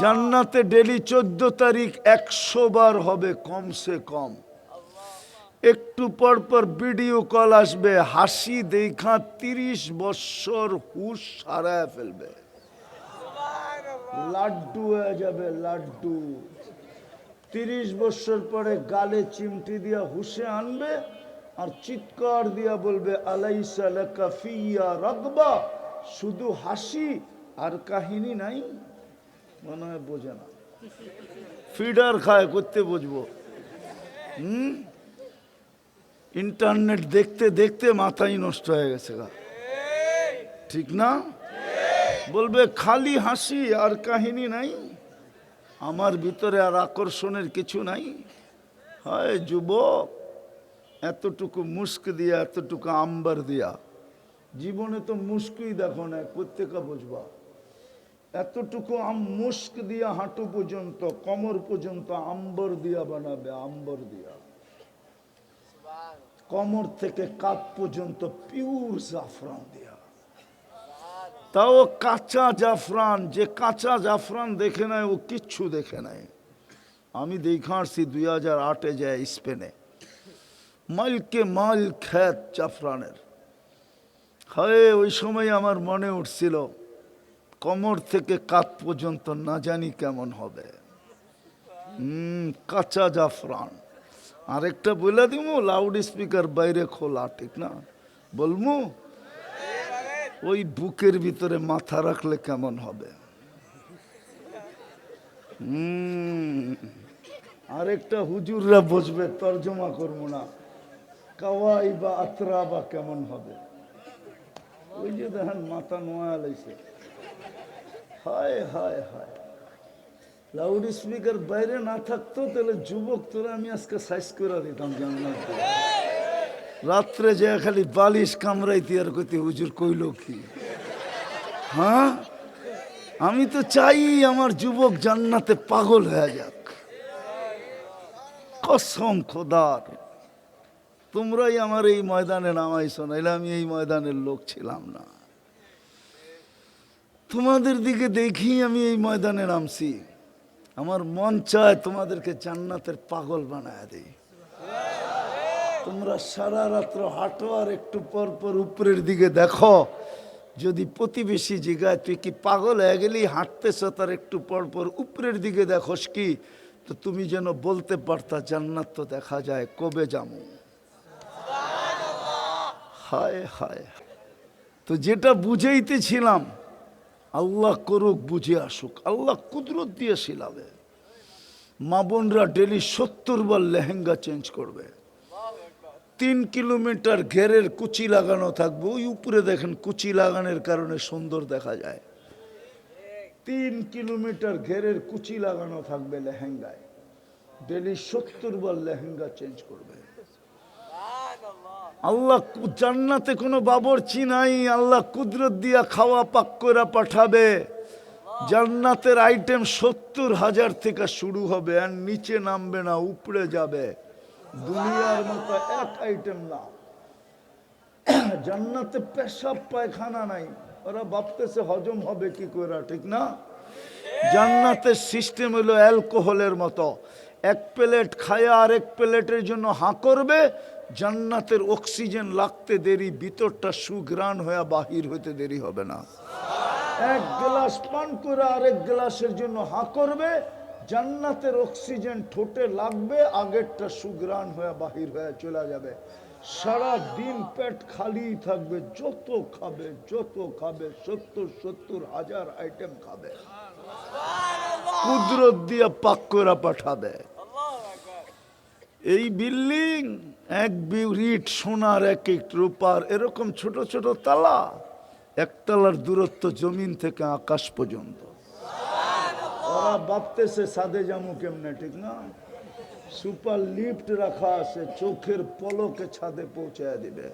জান্নাতে ডেলি 14 তারিখ 100 বার হবে কমসে কম। একটু পর পর ভিডিও কল আসবে, হাসি দেখা 30 বছর হুশ হারায় ফেলবে, লাড্ডু হয়ে যাবে লাড্ডু। 30 বছর পরে গালে চিমটি দিয়া হুশে আনবে আর চিৎকার দিয়া বলবে আলাইসা লাকা ফিয়া রাগবা, শুধু হাসি আর কাহিনী নাই। মনে হয় বোঝে না, ফিডার খায়, করতে বুঝবো। ইন্টারনেট দেখতে দেখতে মাথাই নষ্ট হয়ে গেছে গা, ঠিক না? বলবে খালি হাসি আর কাহিনী নাই, আমার ভিতরে আর আকর্ষণের কিছু নাই। হয় যুবক, এতটুকু মুস্ক দিয়া, এতটুকু আম্বার দিয়া, জীবনে তো মুস্কই দেখো না, প্রত্যেকা বুঝবা। এতটুকু মুস্ক দিয়া হাঁটু পর্যন্ত, কোমর পর্যন্ত আম্বর দিয়া বানাবে, আম্বর দিয়া। কোমর থেকে কাঁধ পর্যন্ত পিওর জাফরান দিয়া, তাও কাঁচা জাফরান। যে কাঁচা জাফরান দেখে নাই ও কিচ্ছু দেখে নাই। আমি দেখে আসছি 2008-এ যায় স্পেনে, মাইলকে মাইল খ্যাত জাফরানের। হয় ওই সময় আমার মনে উঠছিল কোমর থেকে কাঁধ পর্যন্ত না জানি কেমন হবে। কাঁচা জাফরান। আরেকটা বলে দিব, লাউড স্পিকার বাইরে খোলা, ঠিক না? বলবো ওই বুকের ভিতরে মাথা রাখলে কেমন হবে। আরেকটা হুজুররা বসবে, তর্জমা করবো না, কাওয়াই বা আতরা বা কেমন হবে। ওই যে দেখেন মাথা নোয়া লাইছে, হায় হায় হায়। লাউড স্পিকার বাইরে না থাকতো তাহলে যুবক তোরা আমি আজকে সাইজ করে দিতাম জান্নাত। রাত্রে যে খালি বালিশ কামড়াইতে আর কইতে হুজুর কইল কি। হ্যাঁ, আমি তো চাই আমার যুবক জান্নাতে পাগল হয়ে যাক, কসম খোদার। তোমরাই আমার এই ময়দানে নামাইছো, নাইলে আমি এই ময়দানের লোক ছিলাম না। তোমাদের দিকে দেখি আমি এই ময়দানে নামছি। আমার মন চায় তোমাদেরকে জান্নাতের পাগল বানায় দেই। তোমরা সারা রাত্র হাঁটো আর একটু পর পর উপরের দিকে দেখো। যদি প্রতিবেশী জিগায় তুই কি পাগল হয়ে গেলি, হাঁটতেছ তার একটু পর পর উপরের দিকে দেখোস কি, তো তুমি যেন বলতে পারতা জান্নাত তো দেখা যায়, কবে যাবো। হায় হায়। তো যেটা বুঝাইতেছিলাম, আল্লাহ করুক বুঝে আসুক, আল্লাহ কুদরত দিয়ে শিলাবে। মা বোনরা ডেলি 70 বার লেহেঙ্গা চেঞ্জ করবে। 3 কিলোমিটার ঘেরের কুচি লাগানো থাকবে, ওই উপরে দেখেন কুচি লাগানোর কারণে সুন্দর দেখা যায়। 3 কিলোমিটার ঘেরের কুচি লাগানো থাকবে লেহেঙ্গায়, ডেলি 70 বার লেহেঙ্গা চেঞ্জ করবে। আল্লাহ জান্নাতে কোনো বাবরচি নাই, আল্লাহ কুদরত দিয়া খাওয়া পাক করে পাঠাবে। জান্নাতের আইটেম 70,000 থেকে শুরু হবে, আর নিচে নামবে না, উপরে যাবে। দুনিয়ার মতো এক আইটেম না। জান্নাতে পেশাব পায়খানা নাই, ওরা ভাবতেছে হজম হবে কি করে, ঠিক না? জান্নাতের সিস্টেম হলো অ্যালকোহলের মতো, এক প্লেট খায়া আরেক প্লেটের জন্য হাঁ করবে। জান্নাতের অক্সিজেন লাগতে দেরি, ভিতরটা সুঘ্রাণ হয়ে বাহির হইতে দেরি হবে না। এক গ্লাস পান করে আরেক গ্লাসের জন্য হাঁ করবে, জান্নাতের অক্সিজেন ঠোঁটে লাগবে, আগেরটা সুঘ্রাণ হয়ে বাহির হয়ে চলে যাবে। সারা দিন পেট খালি থাকবে, যত খাবে যত খাবে, 70,000 আইটেম খাবে। কুদরত দিয়ে পাক করে পাঠাবে। এই বিল্ডিং এক বিউরিট সোনার, এক এক রূপার, এরকম ছোট ছোট তালা, একতলার দূরত্ব জমিন থেকে আকাশ পর্যন্ত। ওরা ভাবতেছে সাদে জামু কেমনে, ঠিক না? সুপার লিফট রাখা আছে, চোখের পলকে ছাদে পৌঁছায় দিবে।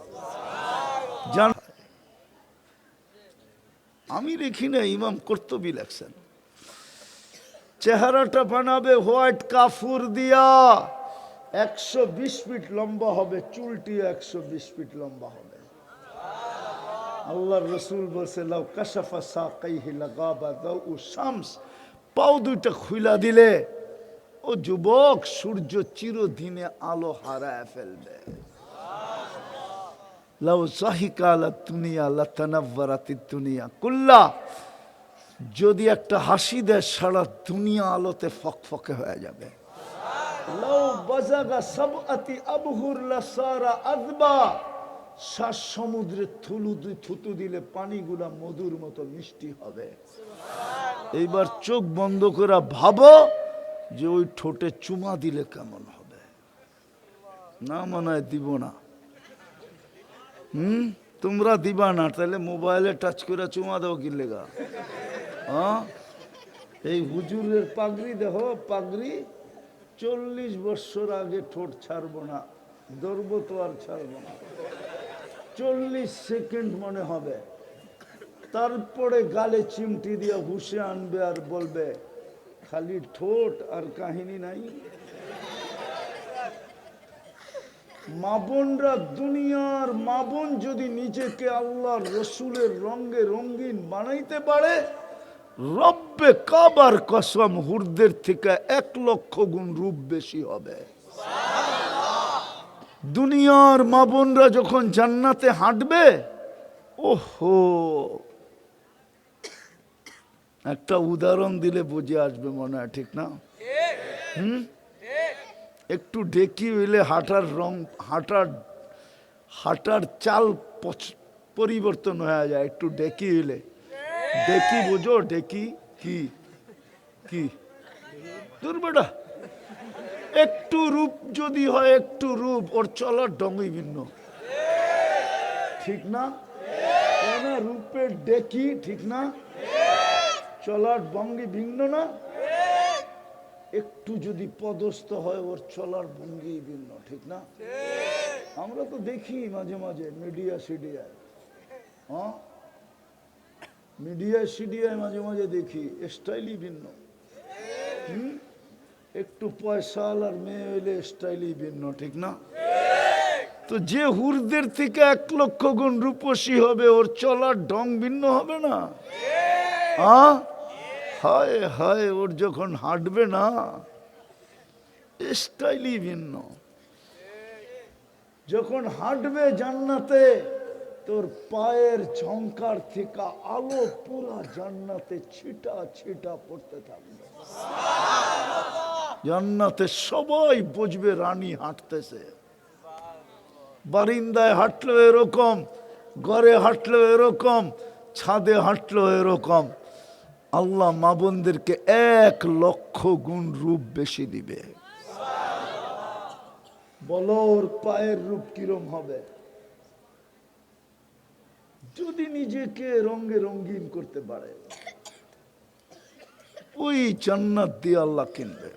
আমি দেখি না, ইমাম কর্তবী লেখছেন, চেহারাটা বানাবে হোয়াইট কাফুর দিয়া, 120 ফিট লম্বা হবে, চুলটি 120 ফিট লম্বা হবে। আল্লাহর রসুল বলছে লাউ কাশাফা সাকাইহি লাগাবা দাউ শামস, পাও দুইটা খুইলা দিলে ও যুবক সূর্য চিরদিনে আলো হারায় ফেলবে। লাউ সাহিকা আলা দুনিয়া লাতানাওয়ারাতিদ দুনিয়া কুল্লা, যদি একটা হাসি দেয় সারা দুনিয়া আলোতে ফকফকে হয়ে যাবে। লাউ বাজাগা সাবআতি আবহুর লাসারা আযবা, 7 সমুদ্রে থুতু দিলে পানিগুলা মধুর মতো মিষ্টি হবে। এইবার চোখ বন্ধ করে ভাবো যে ওই ঠোঁটে চুমা দিলে কেমন হবে। না মনে হয় দিব না। তোমরা দিবা না, তাহলে মোবাইলে টাচ করে চুমা দাও কি লেগা? হ্যাঁ, এই হুজুরের পাগড়ি দেখো, পাগড়ি 40 বছর আগে ঠোঁট ছাড়বো না, ধরবো তো আর ছাড়বো না, 40 সেকেন্ড মনে হবে, তারপরে গালে চিমটি দিয়ে হুশে আনবে আর বলবে খালি ঠোঁট আর কাহিনী নাই। মা বোনরা, দুনিয়ার মা বোন যদি নিজেকে আল্লাহর রসুলের রঙে রঙিন বানাইতে পারে, রব্বে কাবার কসম হুরদের থেকে 1 লক্ষ গুণ রূপ বেশি হবে। দুনিয়ার মা বোনরা যখন জান্নাতে হাঁটবে, ওহো, একটা উদাহরণ দিলে বুঝে আসবে মনে হয়, ঠিক না? একটু ডেকি হইলে হাঁটার রং, হাঁটার চাল পরিবর্তন হয়ে যায়। একটু ডেকি হইলে, ডেকি বুঝো? ডেকি কি কি দূর বেটা, একটু রূপ যদি হয়, একটু রূপ, ওর চলার ঢঙ্গই ভিন্ন, ঠিক না? রূপের ডেকি, ঠিক না? চলার ভঙ্গি ভিন্ন না? একটু যদি পদস্থ হয়, ওর চলার ভঙ্গি ভিন্ন, ঠিক না? আমরা তো দেখি মাঝে মাঝে মিডিয়া সিডিয়ায়, হ্যাঁ, মিডিয়া সিডিয়ায় মাঝে মাঝে দেখি স্টাইলই ভিন্ন। একটু পয়সাওয়ালার মেয়ে হইলে স্টাইলই ভিন্ন, ঠিক না? তো যে হুরদের থেকে 1 লক্ষ গুণ রূপসী হবে, ওর চলার ঢং ভিন্ন হবে না? হ্যাঁ, হায় হায়, ওর যখন হাঁটবে না, স্টাইলই ভিন্ন। যখন হাঁটবে জান্নাতে, তোর পায়ের ঝংকার থেকে আলো পুরা জান্নাতে ছিটা ছিটা পড়তে থাকবে। জান্নাতে সবাই বুঝবে রানী হাঁটতেছে। বারিন্দায় হাঁটলেও এরকম, ঘরে হাঁটলেও এরকম, ছাদে হাঁটলেও এরকম। আল্লাহ মা বোনদেরকে 1 লক্ষ গুণ রূপ বেশি দিবে। বলো ওর পায়ের রূপ কিরম হবে? যদি নিজেকে রঙে রঙিন করতে পারে, ওই জান্নাত দিয়ে আল্লাহ কিনবে।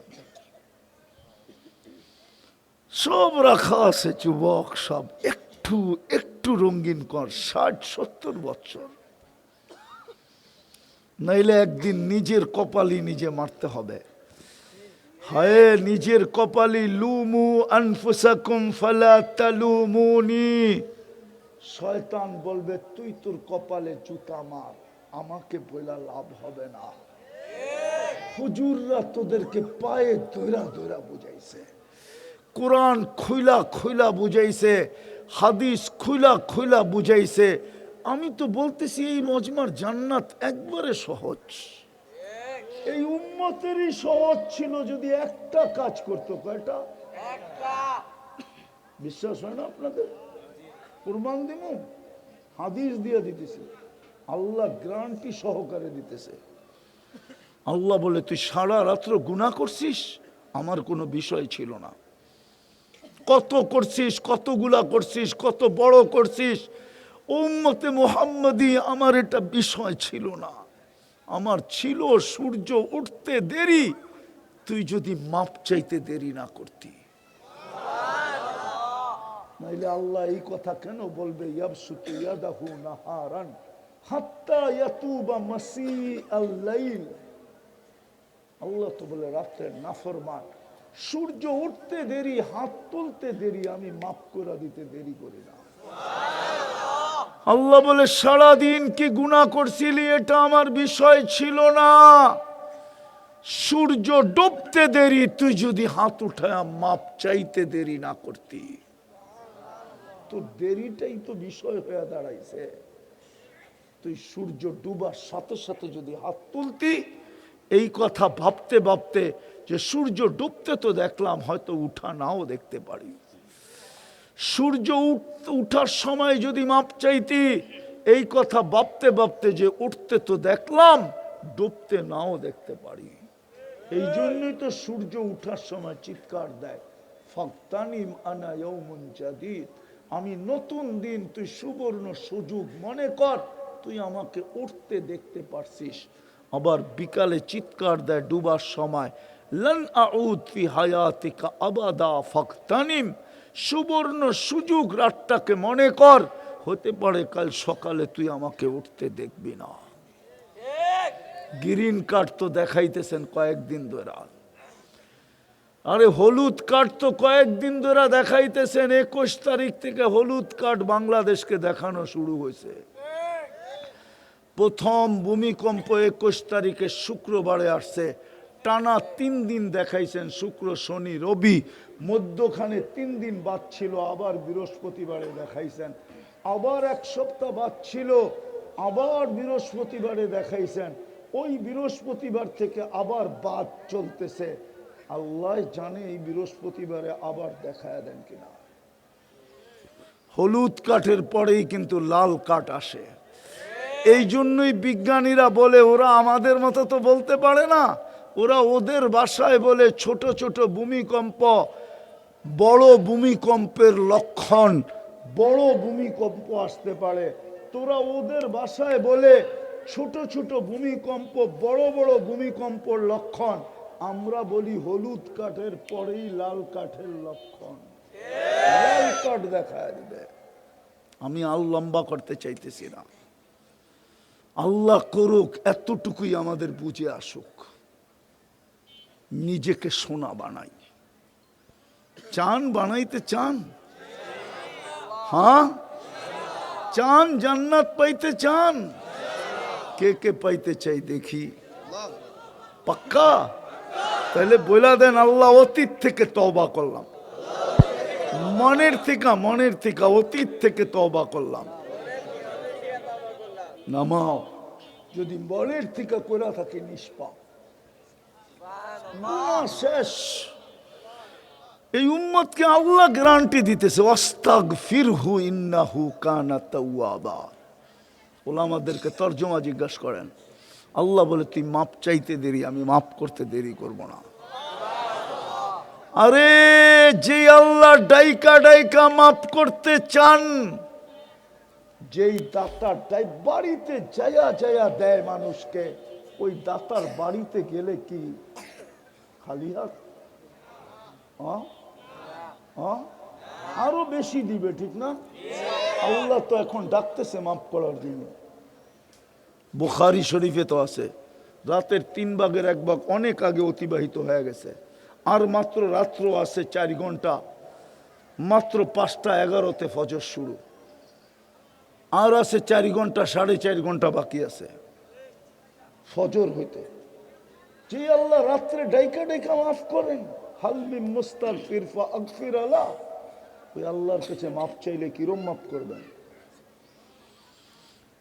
সব রাখা আছে যুবক, সব একটু একটু রঙিন কর। 60-70 বছর, নাইলে একদিন নিজের কপালই নিজে মারতে হবে। হায় নিজের কপালি, লুমু আনফুসাকুম ফালা তালুমুনি। শয়তান বলবে তুই তোর কপালে জুতা মার, আমাকে বলা লাভ হবে না। হুজুররা তোদেরকে পায়ে ধইরা ধইরা বুঝাইছে, কোরআন খুইলা খুইলা বুঝাইছে, হাদিস খুইলা খুইলা বুঝাইছে। আমি তো বলতেছি এই মজমার জান্নাত একবারে সহজ। এই উম্মতেরই সহজ ছিল যদি একটা কাজ করতো। কয়টা? বিশ্বাস হয় না আপনাদের? কুরবান দিব, হাদিস দিয়ে দিতেছে, আল্লাহ গ্যারান্টি সহকারে দিতেছে। আল্লাহ বলে তুই সারা রাত্র গুনাহ করছিস, আমার কোনো বিষয় ছিল না। কত করছিস, কতগুলা করছিস, কত বড় করছিস, উম্মতে মুহাম্মদী আমার এটা বিষয় ছিল না। আমার ছিল সূর্য উঠতে দেরি, তুই যদি মাপ চাইতে দেরি না করতি। নাইলে আল্লাহ এই কথা কেন বলবে ইয়াবসুতু ইয়াদাহু নাহারান হাত্তা ইয়াতুবা মাসিআল লাইল। আল্লাহ তো বলে রাতের নাফরমান, সূর্য উঠতে দেরি, হাত তুলতে দেরি, আমি মাফ করে দিতে দেরি করি না। আল্লাহ বলে সারাদিন কি গুনাহ করছিলি এটা আমার বিষয় ছিল না, সূর্য ডুবতে দেরি, তুই যদি হাত উঠায় মাপ চাইতে দেরি না করতি, তো দেরিটাই তো বিষয় হয়ে দাঁড়াইছে। তুই সূর্য ডুবার সাথে সাথে যদি হাত তুলতি, এই কথা ভাবতে ভাবতে যে সূর্য ডুবতে তো দেখলাম, হয়তো উঠা নাও দেখতে পারি। সূর্য উঠার সময় যদি মাপ চাইতি, এই কথা ভাবতে ভাবতে যে উঠতে তো দেখলাম, ডুবতে নাও দেখতে পারি। এই জন্যই তো সূর্য উঠার সময় চিৎকার দেয়, ফাগতানিম আনা ইয়াউমুন জাদীদ, আমি নতুন দিন, তুই সুবর্ণ সুযোগ মনে কর, তুই আমাকে উঠতে দেখতে পারছিস। আবার বিকালে চিৎকার দেয় ডুবার সময়, লান আউদ ফি হায়াতিকা আবাদা ফাগতানিম, সুবর্ণ সুযোগ রাতটাকে মনে কর, হতে পারে কাল সকালে তুই আমাকে উঠতে দেখবি না। গ্রিন কার্ড তো দেখাইতেছেন কয়েকদিন ধরে, আরে হলুদ কার্ড তো কয়েকদিন ধরে দেখাইতেছেন। 21 তারিখ থেকে হলুদ কার্ড বাংলাদেশকে দেখানো শুরু হয়েছে। প্রথম ভূমিকম্প 21 তারিখে শুক্রবারে আসছে, টানা 3 দিন দেখাইছেন, শুক্র শনি রবি, মধ্যখানে 3 দিন বাদ ছিল, আবার বৃহস্পতিবারে দেখাইছেন, আবার 1 সপ্তাহ বাদ ছিল, আবার বৃহস্পতিবারে দেখাইছেন, ওই বৃহস্পতিবার থেকে আবার বাদ চলতেছে। আল্লাহ জানে এই বৃহস্পতিবারে আবার দেখায় দেন কিনা। হলুদ কাঠের পরেই কিন্তু লাল কাঠ আসে। এই জন্যই বিজ্ঞানীরা বলে, ওরা আমাদের মতো তো বলতে পারে না, ওরা ওদের ভাষায় বলে ছোট ছোট ভূমিকম্প বড় ভূমিকম্পের লক্ষণ, বড় ভূমিকম্প আসতে পারে। তোরা ওদের ভাষায় বলে ছোট ছোট ভূমিকম্প বড় বড় ভূমিকম্পর লক্ষণ, আমরা বলি হলুদ কাঠের পরেই লাল কাঠের লক্ষণ। লাল কাঠ দেখায় দিবে। আমি আর লম্বা করতে চাইতেছি না, আল্লাহ করুক এতটুকুই আমাদের বুঝে আসুক, নিজেকে সোনা বানাই। চান বানাইতে চান? হ্যাঁ চান? জান্নাত পাইতে চান? কে কে পাইতে চাই দেখি? পাক্কা? তাহলে বলে দেন, আল্লাহ অতীত থেকে তওবা করলাম, মনের থেকে অতীত থেকে তওবা করলাম। নামাও, যদি মনের থেকে করে থাকে নিষ্পাপ না, শেষ। এই উম্মতকে আল্লাহ গ্যারান্টি দিতেছে, ওয়াস্তাগফিরহু ইন্নাহু কানা তাওয়াবা। ওলামাদেরকে তরজমা জিজ্ঞাসা করেন, আল্লাহ বলে তুই মাপ চাইতে দেরি, আমি মাপ করতে দেরি করব না। আরে যে আল্লাহ ডাইকা ডাইকা মাপ করতে চান, যেই দাতার বাড়িতে যায়া যায়া দেয় মানুষকে, ওই দাতার বাড়িতে গেলে কি খালি হাত? আরো বেশি দিবে, ঠিক না? আল্লাহ তো এখন ডাকতেছে মাফ করার জন্য। বুখারী শরীফে তো আছে, রাতের 3 ভাগের 1 ভাগ অনেক আগে অতিবাহিত হয়ে গেছে, আর মাত্র রাত্র আছে 4 ঘন্টা, মাত্র 5:11 ফজর শুরু, আর আছে 4 ঘন্টা 4.5 ঘন্টা বাকি আছে ফজর হইতে। যে আল্লাহ রাত্রে ডাইকা ডাইকা মাফ করেন, হালমি মুস্তাগফির ফাগফির আলাহ, ওই আল্লাহর কাছে মাফ চাইলে কিরম মাফ করবেন?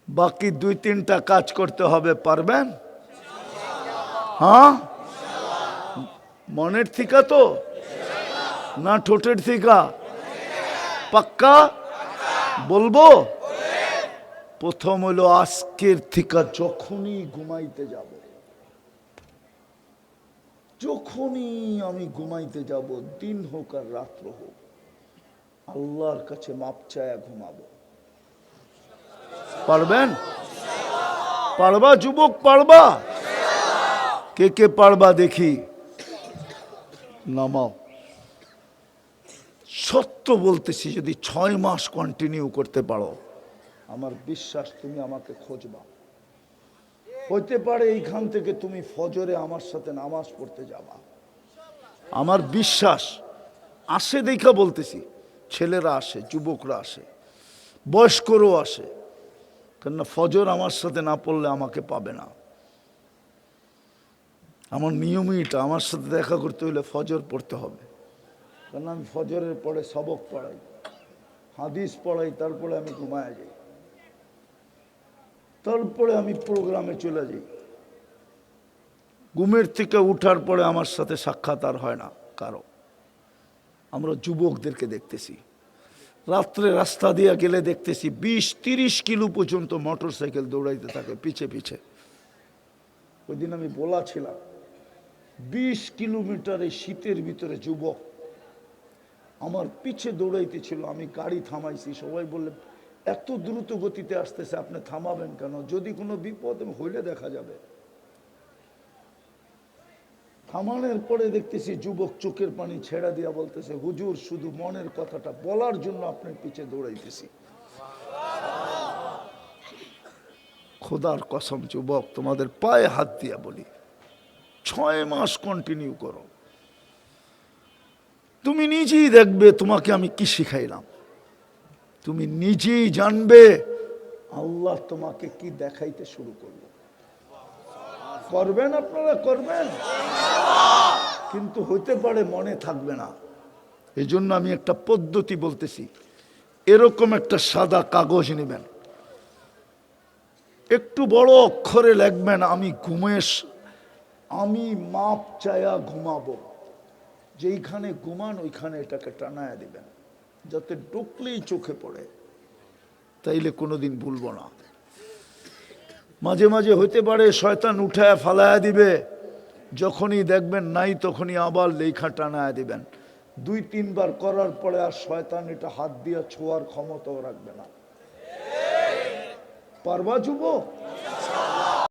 বাকি 2-3টা কাজ করতে হবে, পারবেন? হ্যাঁ, মনের থিকা তো না ঠোঁটের থিকা? পাক্কা বলবো? প্রথম হলো আজকের থিকা যখনই ঘুমাইতে যাব, যখনই আমি ঘুমাইতে যাব, দিন হোক আর রাত্র হোক, আল্লাহর কাছে মাপ চায়া ঘুমাবো। পারবেন? পারবা যুবক? পারবা? কে কে পারবা দেখি? নামাও। সত্য বলতেছি, যদি 6 মাস কন্টিনিউ করতে পারো, আমার বিশ্বাস তুমি আমাকে খুঁজবা। হইতে পারে এইখান থেকে তুমি ফজরে আমার সাথে নামাজ পড়তে যাবা, আমার বিশ্বাস। আসে দেখা বলতেছি, ছেলেরা আসে, যুবকরা আসে, বয়স্করও আসে, কেননা ফজর আমার সাথে না পড়লে আমাকে পাবে না। আমার নিয়মই এটা, আমার সাথে দেখা করতে হলে ফজর পড়তে হবে, কারণ আমি ফজরের পরে সবক পড়াই, হাদিস পড়াই, তারপরে আমি ঘুমায় যাই, তারপরে আমি প্রোগ্রামে চলে যাই। ঘুমের থেকে উঠার পরে আমার সাথে সাক্ষাৎ আর হয় না কারো। আমরা যুবকদেরকে দেখতেছি, রাত্রে রাস্তা দিয়ে গেলে দেখতেছি 20-30 কিলো পর্যন্ত মোটর সাইকেল দৌড়াইতে থাকে পিছে পিছে। ওই দিন আমি বলা ছিলাম 20 কিলোমিটারে শীতের ভিতরে যুবক আমার পিছে দৌড়াইতে ছিল, আমি গাড়ি থামাইছি। সবাই বললে এত দ্রুত গতিতে আসতেছে, আপনি থামাবেন কেন? যদি কোনো বিপদ হইলে দেখা যাবে। থামানোর পরে দেখতেছি যুবক চোখের পানি ছেড়া দিয়া বলতেছে, হুজুর শুধু মনের কথাটা বলার জন্য আপনার পিছে দৌড়াইতেছি। খোদার কসম যুবক, তোমাদের পায়ে হাত দিয়া বলি, 6 মাস কন্টিনিউ করো, তুমি নিজেই দেখবে তোমাকে আমি কি শিখাইলাম। তুমি নিজেই জানবে আল্লাহ তোমাকে কি দেখাইতে শুরু করলো। করবেন, আপনারা করবেন, কিন্তু হইতে পারে মনে থাকবে না। এই জন্য আমি একটা পদ্ধতি বলতেছি, এরকম একটা সাদা কাগজ নেবেন, একটু বড় অক্ষরে লিখবেন, আমি মাপ চায়া ঘুমাবো। যেইখানে ঘুমান ওইখানে এটাকে টানায়া দিবেন, যাতে ঢুকলেই চোখে পড়ে, তাইলে কোনোদিন ভুলবো না। মাঝে মাঝে হইতে পারে শয়তান উঠায় ফালায়া দিবে, যখনই দেখবেন নাই তখনই আবার লেখা টানায়া দিবেন। 2-3 বার করার পরে আর শয়তান এটা হাত দিয়া ছোঁয়ার ক্ষমতাও রাখবে না। পারবা যুবক?